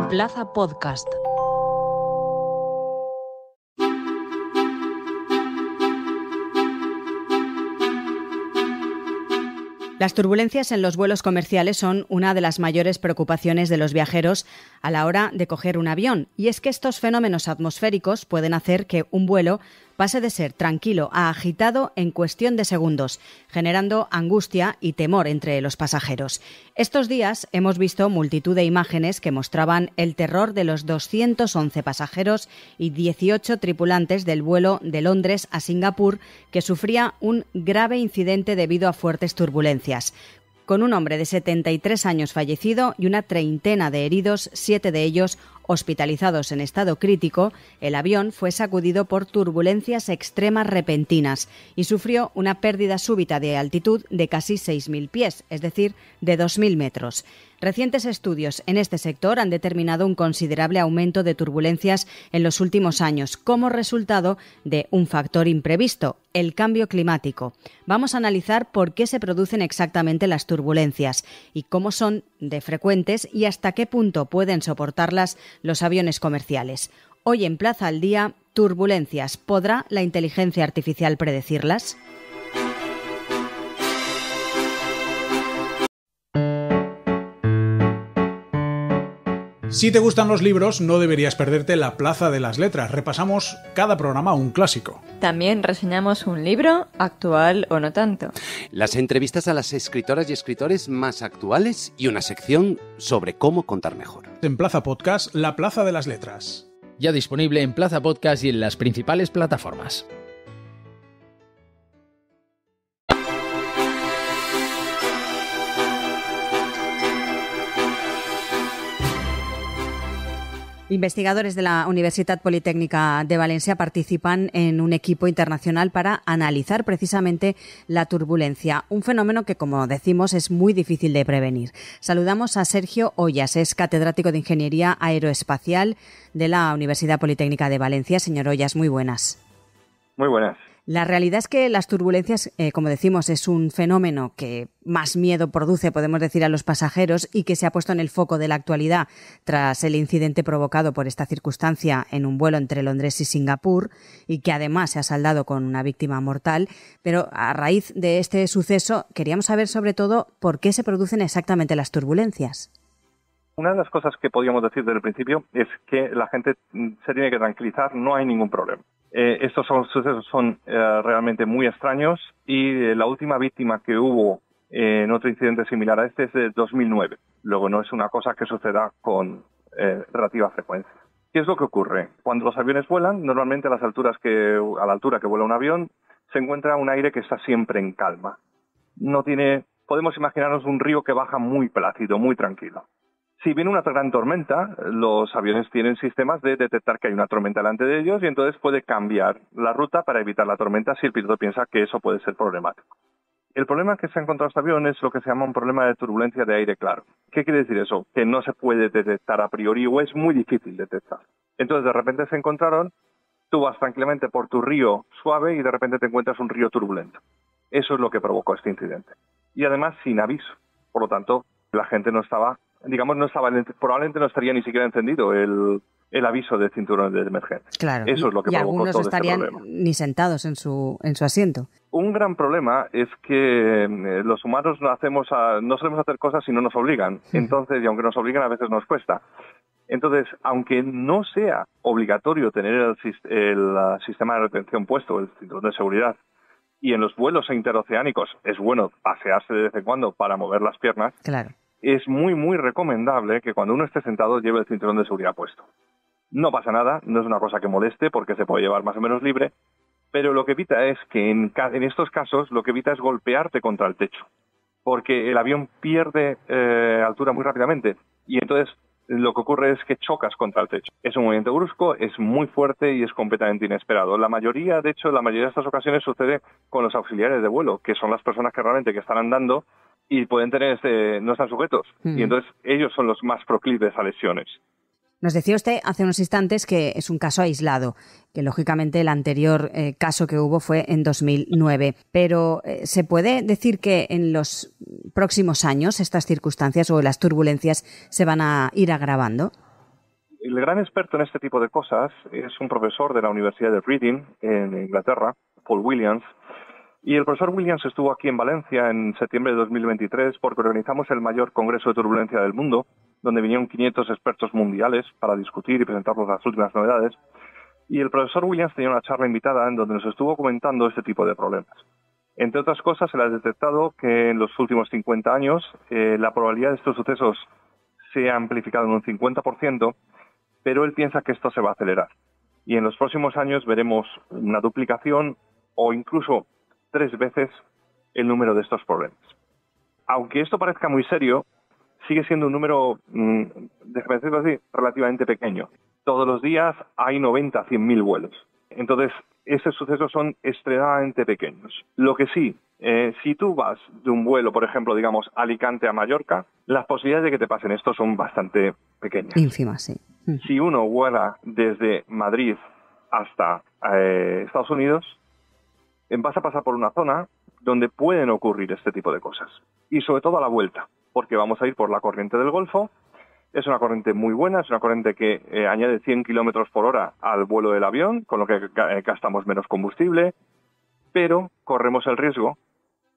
En Plaza Podcast. Las turbulencias en los vuelos comerciales son una de las mayores preocupaciones de los viajeros a la hora de coger un avión. Y es que estos fenómenos atmosféricos pueden hacer que un vuelo pase de ser tranquilo a agitado en cuestión de segundos, generando angustia y temor entre los pasajeros. Estos días hemos visto multitud de imágenes que mostraban el terror de los 211 pasajeros y 18 tripulantes del vuelo de Londres a Singapur, que sufría un grave incidente debido a fuertes turbulencias. Con un hombre de 73 años fallecido y una treintena de heridos, 7 de ellos hospitalizados en estado crítico, el avión fue sacudido por turbulencias extremas repentinas y sufrió una pérdida súbita de altitud de casi 6.000 pies, es decir, de 2.000 metros. Recientes estudios en este sector han determinado un considerable aumento de turbulencias en los últimos años como resultado de un factor imprevisto, el cambio climático. Vamos a analizar por qué se producen exactamente las turbulencias y cómo son de frecuentes y hasta qué punto pueden soportarlas los aviones comerciales. Hoy en Plaza al Día, turbulencias. ¿Podrá la inteligencia artificial predecirlas? Si te gustan los libros, no deberías perderte La Plaza de las Letras. Repasamos cada programa un clásico. También reseñamos un libro, actual o no tanto. Las entrevistas a las escritoras y escritores más actuales y una sección sobre cómo contar mejor. En Plaza Podcast, La Plaza de las Letras. Ya disponible en Plaza Podcast y en las principales plataformas. Investigadores de la Universitat Politécnica de Valencia participan en un equipo internacional para analizar precisamente la turbulencia, un fenómeno que, como decimos, es muy difícil de prevenir. Saludamos a Sergio Ollas, es catedrático de Ingeniería Aeroespacial de la Universidad Politécnica de Valencia. Señor Ollas, muy buenas. Muy buenas. La realidad es que las turbulencias, como decimos, es un fenómeno que más miedo produce, podemos decir, a los pasajeros y que se ha puesto en el foco de la actualidad tras el incidente provocado por esta circunstancia en un vuelo entre Londres y Singapur y que además se ha saldado con una víctima mortal. Pero a raíz de este suceso queríamos saber sobre todo por qué se producen exactamente las turbulencias. Una de las cosas que podríamos decir desde el principio es que la gente se tiene que tranquilizar, no hay ningún problema. Estos sucesos son realmente muy extraños y la última víctima que hubo en otro incidente similar a este es de 2009. Luego no es una cosa que suceda con relativa frecuencia. ¿Qué es lo que ocurre? Cuando los aviones vuelan, normalmente a la altura que vuela un avión, se encuentra un aire que está siempre en calma. Podemos imaginarnos un río que baja muy plácido, muy tranquilo. Si viene una gran tormenta, los aviones tienen sistemas de detectar que hay una tormenta delante de ellos y entonces puede cambiar la ruta para evitar la tormenta si el piloto piensa que eso puede ser problemático. El problema que se ha encontrado este avión es lo que se llama un problema de turbulencia de aire claro. ¿Qué quiere decir eso? Que no se puede detectar a priori o es muy difícil detectar. Entonces de repente se encontraron, tú vas tranquilamente por tu río suave y de repente te encuentras un río turbulento. Eso es lo que provocó este incidente. Y además sin aviso. Por lo tanto, la gente probablemente no estaría ni siquiera encendido el aviso de cinturón de emergencia. Claro, eso es lo que y provocó algunos todo estarían este problema. ni sentados en su asiento. Un gran problema es que los humanos no solemos hacer cosas si no nos obligan. Entonces, y aunque nos obligan, a veces nos cuesta. Entonces, aunque no sea obligatorio tener el sistema de retención puesto, el cinturón de seguridad, y en los vuelos interoceánicos es bueno pasearse de vez en cuando para mover las piernas, claro, es muy, muy recomendable que cuando uno esté sentado lleve el cinturón de seguridad puesto. No pasa nada, no es una cosa que moleste porque se puede llevar más o menos libre, pero lo que evita es que en estos casos lo que evita es golpearte contra el techo, porque el avión pierde altura muy rápidamente y entonces lo que ocurre es que chocas contra el techo. Es un movimiento brusco, es muy fuerte y es completamente inesperado. La mayoría de estas ocasiones sucede con los auxiliares de vuelo, que son las personas que realmente están andando y pueden no están sujetos. Y entonces ellos son los más proclives a lesiones. Nos decía usted hace unos instantes que es un caso aislado, que lógicamente el anterior caso que hubo fue en 2009. Pero ¿se puede decir que en los próximos años estas circunstancias o las turbulencias se van a ir agravando? El gran experto en este tipo de cosas es un profesor de la Universidad de Reading, en Inglaterra, Paul Williams. Y el profesor Williams estuvo aquí en Valencia en septiembre de 2023 porque organizamos el mayor congreso de turbulencia del mundo, donde vinieron 500 expertos mundiales para discutir y presentarnos las últimas novedades. Y el profesor Williams tenía una charla invitada en donde nos estuvo comentando este tipo de problemas. Entre otras cosas, se le ha detectado que en los últimos 50 años la probabilidad de estos sucesos se ha amplificado en un 50%, pero él piensa que esto se va a acelerar. Y en los próximos años veremos una duplicación o incluso 3 veces el número de estos problemas. Aunque esto parezca muy serio, sigue siendo un número, déjame decirlo así, relativamente pequeño. Todos los días hay 90 a 100.000 vuelos. Entonces, esos sucesos son extremadamente pequeños. Lo que sí, si tú vas de un vuelo, por ejemplo, digamos, Alicante a Mallorca, las posibilidades de que te pasen esto son bastante pequeñas. Ínfimas, sí. Si uno vuela desde Madrid hasta Estados Unidos, vas a pasar por una zona donde pueden ocurrir este tipo de cosas. Y sobre todo a la vuelta, porque vamos a ir por la corriente del Golfo. Es una corriente muy buena, es una corriente que añade 100 kilómetros por hora al vuelo del avión, con lo que gastamos menos combustible, pero corremos el riesgo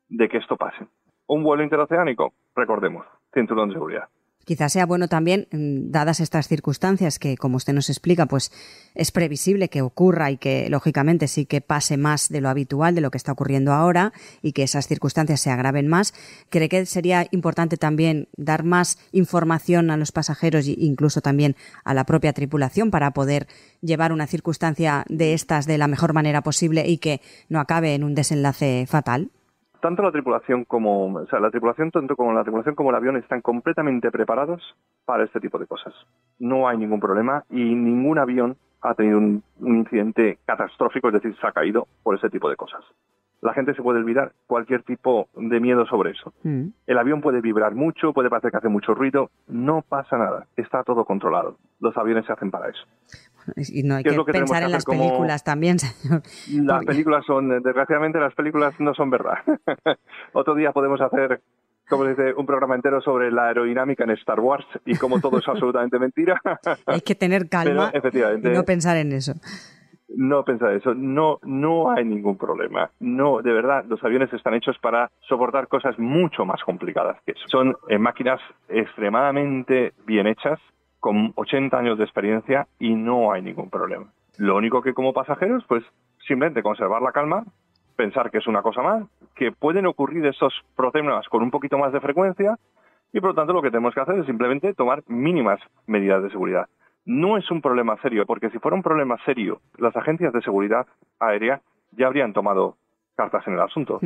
de que esto pase. Un vuelo interoceánico, recordemos, cinturón de seguridad. Quizás sea bueno también, dadas estas circunstancias que, como usted nos explica, pues es previsible que ocurra y que, lógicamente, sí que pase más de lo habitual, de lo que está ocurriendo ahora, y que esas circunstancias se agraven más. ¿Cree que sería importante también dar más información a los pasajeros e incluso también a la propia tripulación para poder llevar una circunstancia de estas de la mejor manera posible y que no acabe en un desenlace fatal? Tanto la tripulación como el avión están completamente preparados para este tipo de cosas. No hay ningún problema y ningún avión ha tenido un incidente catastrófico, es decir, se ha caído por ese tipo de cosas. La gente se puede olvidar cualquier tipo de miedo sobre eso. El avión puede vibrar mucho, puede parecer que hace mucho ruido, no pasa nada, está todo controlado. Los aviones se hacen para eso. Y no hay que pensar en las películas también, señor. Las películas desgraciadamente las películas no son verdad. Otro día podemos hacer, como se dice, un programa entero sobre la aerodinámica en Star Wars y cómo todo es absolutamente mentira. Hay que tener calma y no pensar en eso. No pensar eso, no hay ningún problema. No, de verdad, los aviones están hechos para soportar cosas mucho más complicadas que eso. Son máquinas extremadamente bien hechas, con 80 años de experiencia y no hay ningún problema. Lo único que como pasajeros, pues simplemente conservar la calma, pensar que es una cosa más, que pueden ocurrir estos problemas con un poquito más de frecuencia y por lo tanto lo que tenemos que hacer es simplemente tomar mínimas medidas de seguridad. No es un problema serio, porque si fuera un problema serio, las agencias de seguridad aérea ya habrían tomado cartas en el asunto.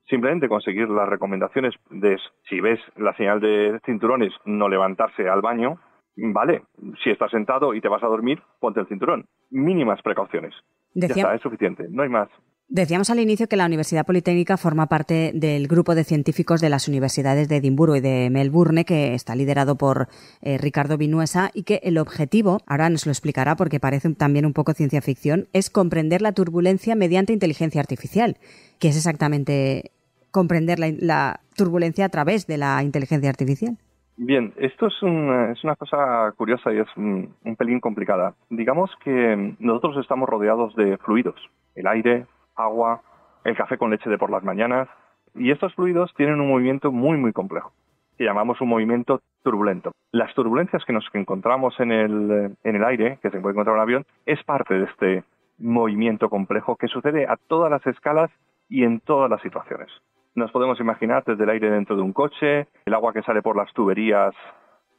Simplemente conseguir las recomendaciones de si ves la señal de cinturones, no levantarse al baño. Vale, si estás sentado y te vas a dormir, ponte el cinturón. Mínimas precauciones. Ya está, es suficiente, no hay más. Decíamos al inicio que la Universidad Politécnica forma parte del grupo de científicos de las universidades de Edimburgo y de Melbourne, que está liderado por Ricardo Vinuesa, y que el objetivo, ahora nos lo explicará porque parece también un poco ciencia ficción, es comprender la turbulencia mediante inteligencia artificial. ¿Qué es exactamente comprender la turbulencia a través de la inteligencia artificial? Bien, esto es una cosa curiosa y es un pelín complicada. Digamos que nosotros estamos rodeados de fluidos, el aire, agua, el café con leche de por las mañanas, y estos fluidos tienen un movimiento muy, muy complejo, que llamamos un movimiento turbulento. Las turbulencias que nos encontramos en el aire, que se puede encontrar en un avión, es parte de este movimiento complejo que sucede a todas las escalas y en todas las situaciones. Nos podemos imaginar desde el aire dentro de un coche, el agua que sale por las tuberías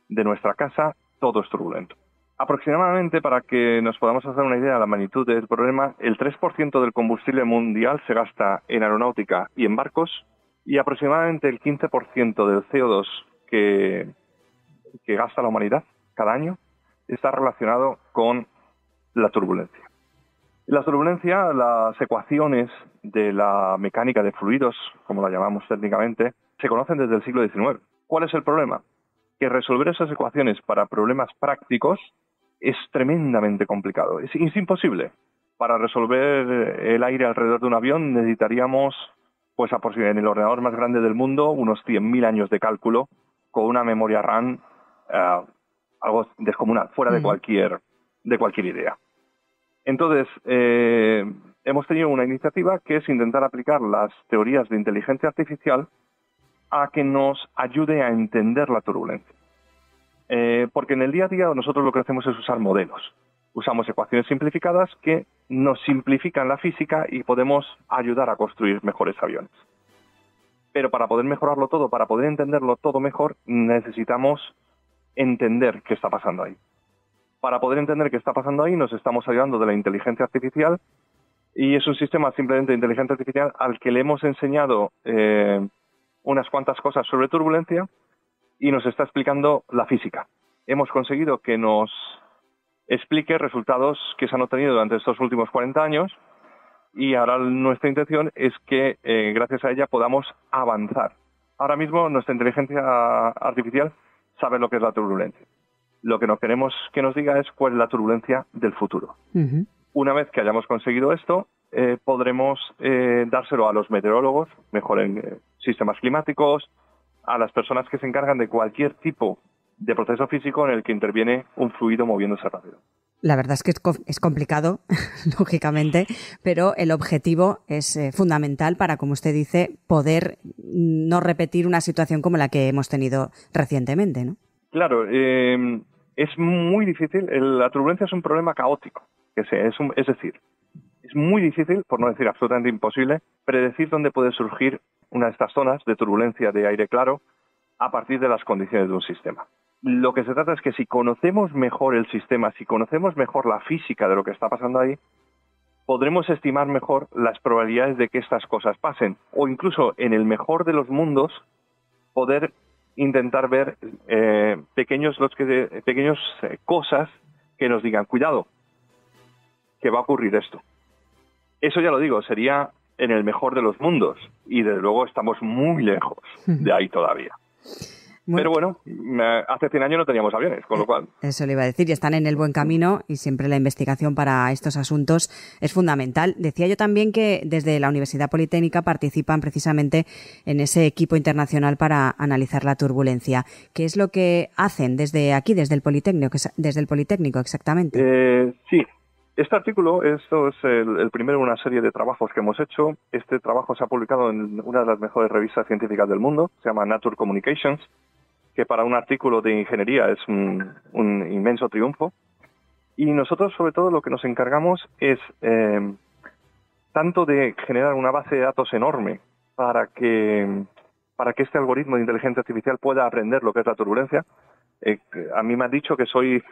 de nuestra casa, todo es turbulento. Aproximadamente, para que nos podamos hacer una idea de la magnitud del problema, el 3% del combustible mundial se gasta en aeronáutica y en barcos, y aproximadamente el 15% del CO2 que gasta la humanidad cada año está relacionado con la turbulencia. La turbulencia, las ecuaciones de la mecánica de fluidos, como la llamamos técnicamente, se conocen desde el siglo XIX. ¿Cuál es el problema? Que resolver esas ecuaciones para problemas prácticos es tremendamente complicado. Es imposible. Para resolver el aire alrededor de un avión necesitaríamos, pues en el ordenador más grande del mundo, unos 100.000 años de cálculo con una memoria RAM algo descomunal, fuera de cualquier idea. Entonces, hemos tenido una iniciativa que es intentar aplicar las teorías de inteligencia artificial a que nos ayude a entender la turbulencia. Porque en el día a día nosotros lo que hacemos es usar modelos. Usamos ecuaciones simplificadas que nos simplifican la física y podemos ayudar a construir mejores aviones. Pero para poder mejorarlo todo, para poder entenderlo todo mejor, necesitamos entender qué está pasando ahí. Para poder entender qué está pasando ahí, nos estamos ayudando de la inteligencia artificial, y es un sistema simplemente de inteligencia artificial al que le hemos enseñado unas cuantas cosas sobre turbulencia y nos está explicando la física. Hemos conseguido que nos explique resultados que se han obtenido durante estos últimos 40 años, y ahora nuestra intención es que gracias a ella podamos avanzar. Ahora mismo nuestra inteligencia artificial sabe lo que es la turbulencia. Lo que nos queremos que nos diga es cuál es la turbulencia del futuro. Uh-huh. Una vez que hayamos conseguido esto, podremos dárselo a los meteorólogos, mejor en sistemas climáticos, a las personas que se encargan de cualquier tipo de proceso físico en el que interviene un fluido moviéndose rápido. La verdad es que es complicado, lógicamente, pero el objetivo es fundamental para, como usted dice, poder no repetir una situación como la que hemos tenido recientemente, ¿no? Claro, es muy difícil. La turbulencia es un problema caótico. Es decir, es muy difícil, por no decir absolutamente imposible, predecir dónde puede surgir una de estas zonas de turbulencia de aire claro a partir de las condiciones de un sistema. Lo que se trata es que si conocemos mejor el sistema, si conocemos mejor la física de lo que está pasando ahí, podremos estimar mejor las probabilidades de que estas cosas pasen. O incluso, en el mejor de los mundos, poder intentar ver pequeñas cosas que nos digan, cuidado, que va a ocurrir esto. Eso ya lo digo, sería en el mejor de los mundos. Y desde luego estamos muy lejos de ahí todavía. Pero bueno, hace 100 años no teníamos aviones, con lo cual... Eso le iba a decir, y están en el buen camino, y siempre la investigación para estos asuntos es fundamental. Decía yo también que desde la Universidad Politécnica participan precisamente en ese equipo internacional para analizar la turbulencia. ¿Qué es lo que hacen desde aquí, desde el Politécnico exactamente? Sí. Este artículo, esto es el primero de una serie de trabajos que hemos hecho. Este trabajo se ha publicado en una de las mejores revistas científicas del mundo, se llama Nature Communications, que para un artículo de ingeniería es un inmenso triunfo. Y nosotros, sobre todo, lo que nos encargamos es tanto de generar una base de datos enorme para que este algoritmo de inteligencia artificial pueda aprender lo que es la turbulencia. A mí me han dicho que soy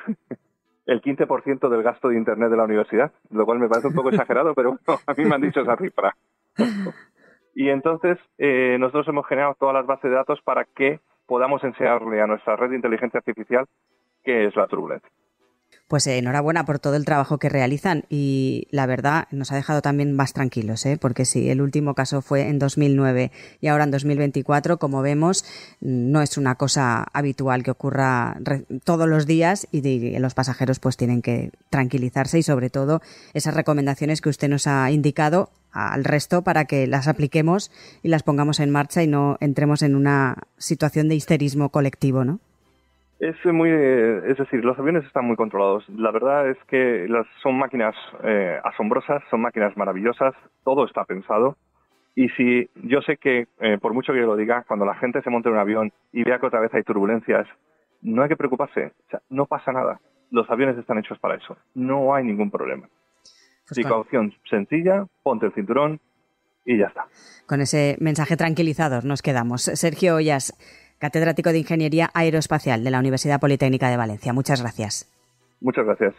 el 15% del gasto de Internet de la universidad, lo cual me parece un poco exagerado, pero bueno, a mí me han dicho esa cifra. Y entonces nosotros hemos generado todas las bases de datos para que podamos enseñarle a nuestra red de inteligencia artificial qué es la turbulencia. Pues enhorabuena por todo el trabajo que realizan, y la verdad nos ha dejado también más tranquilos, porque si el último caso fue en 2009 y ahora en 2024, como vemos, no es una cosa habitual que ocurra todos los días, y los pasajeros pues tienen que tranquilizarse, y sobre todo esas recomendaciones que usted nos ha indicado al resto para que las apliquemos y las pongamos en marcha y no entremos en una situación de histerismo colectivo, ¿no? Es decir, los aviones están muy controlados. La verdad es que son máquinas asombrosas, son máquinas maravillosas, todo está pensado. Y si yo sé que, por mucho que yo lo diga, cuando la gente se monte en un avión y vea que otra vez hay turbulencias, no hay que preocuparse, o sea, no pasa nada. Los aviones están hechos para eso, no hay ningún problema. Precaución sencilla, ponte el cinturón y ya está. Con ese mensaje tranquilizador nos quedamos. Sergio Ollas, catedrático de Ingeniería Aeroespacial de la Universidad Politécnica de Valencia. Muchas gracias. Muchas gracias.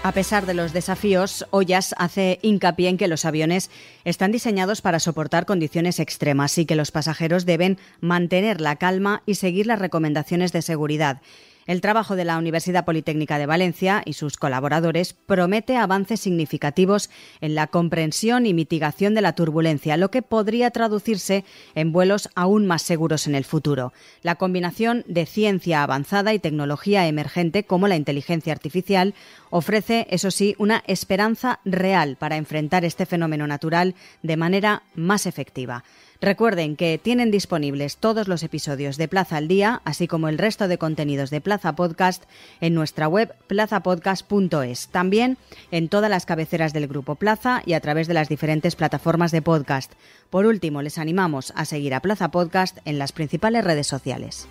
A pesar de los desafíos, Ollas hace hincapié en que los aviones están diseñados para soportar condiciones extremas y que los pasajeros deben mantener la calma y seguir las recomendaciones de seguridad. El trabajo de la Universidad Politécnica de Valencia y sus colaboradores promete avances significativos en la comprensión y mitigación de la turbulencia, lo que podría traducirse en vuelos aún más seguros en el futuro. La combinación de ciencia avanzada y tecnología emergente como la inteligencia artificial ofrece, eso sí, una esperanza real para enfrentar este fenómeno natural de manera más efectiva. Recuerden que tienen disponibles todos los episodios de Plaza al Día, así como el resto de contenidos de Plaza Podcast en nuestra web plazapodcast.es. También en todas las cabeceras del Grupo Plaza y a través de las diferentes plataformas de podcast. Por último, les animamos a seguir a Plaza Podcast en las principales redes sociales.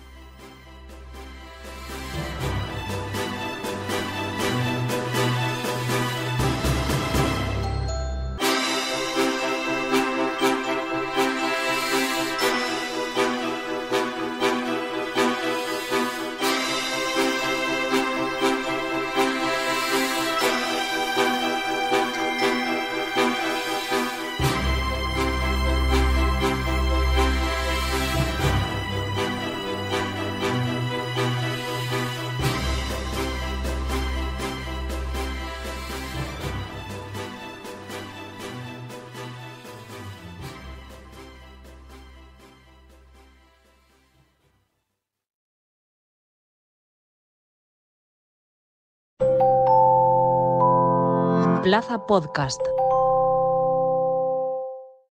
Plaza Podcast.